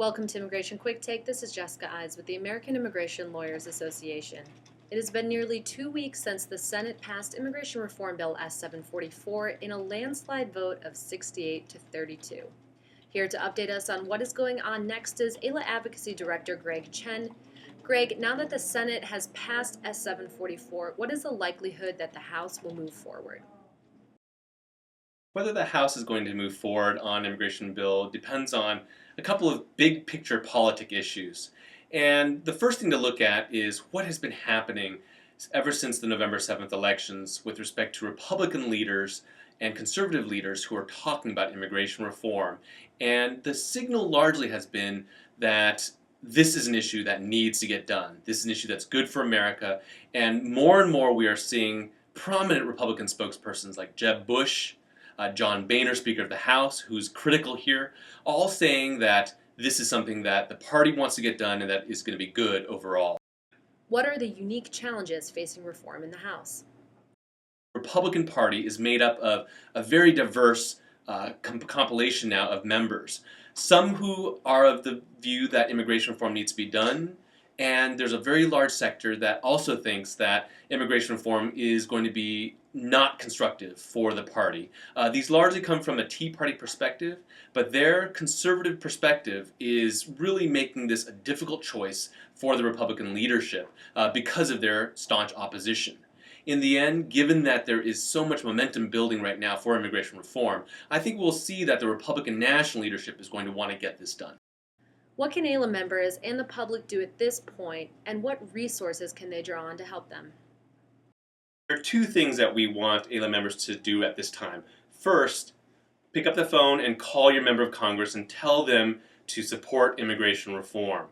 Welcome to Immigration Quicktake. This is Jessica Ides with the American Immigration Lawyers Association. It has been nearly 2 weeks since the Senate passed Immigration Reform Bill S-744 in a landslide vote of 68 to 32. Here to update us on what is going on next is AILA Advocacy Director Greg Chen. Greg, now that the Senate has passed S-744, what is the likelihood that the House will move forward? Whether the House is going to move forward on immigration bill depends on a couple of big picture politic issues. And the first thing to look at is what has been happening ever since the November 7th elections with respect to Republican leaders and conservative leaders who are talking about immigration reform. And the signal largely has been that this is an issue that needs to get done. This is an issue that's good for America. And more we are seeing prominent Republican spokespersons like Jeb Bush, John Boehner, Speaker of the House, who's critical here, all saying that this is something that the party wants to get done and that is going to be good overall. What are the unique challenges facing reform in the House? The Republican Party is made up of a very diverse compilation now of members. Some who are of the view that immigration reform needs to be done, and there's a very large sector that also thinks that immigration reform is going to be not constructive for the party. These largely come from a Tea Party perspective, but their conservative perspective is really making this a difficult choice for the Republican leadership because of their staunch opposition. In the end, given that there is so much momentum building right now for immigration reform, I think we'll see that the Republican national leadership is going to want to get this done. What can AILA members and the public do at this point, and what resources can they draw on to help them? There are two things that we want AILA members to do at this time. First, pick up the phone and call your member of Congress and tell them to support immigration reform.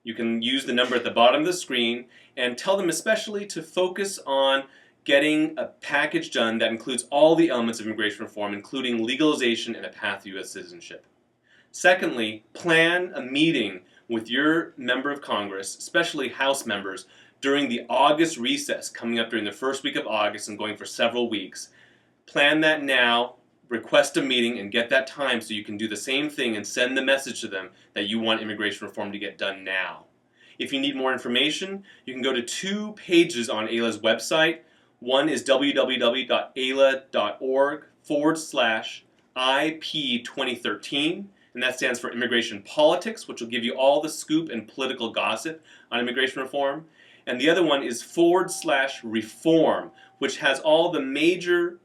You can use the number at the bottom of the screen and tell them especially to focus on getting a package done that includes all the elements of immigration reform, including legalization and a path to U.S. citizenship. Secondly, plan a meeting with your member of Congress, especially House members, during the August recess coming up during the first week of August and going for several weeks. Plan that now, request a meeting, and get that time so you can do the same thing and send the message to them that you want immigration reform to get done now. If you need more information, you can go to 2 pages on AILA's website. One is www.aila.org/IP2013. And that stands for Immigration Politics, which will give you all the scoop and political gossip on immigration reform. And the other one is /reform, which has all the major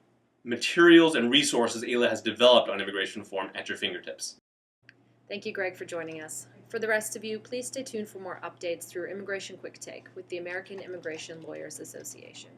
materials and resources AILA has developed on immigration reform at your fingertips. Thank you, Greg, for joining us. For the rest of you, please stay tuned for more updates through Immigration Quicktake with the American Immigration Lawyers Association.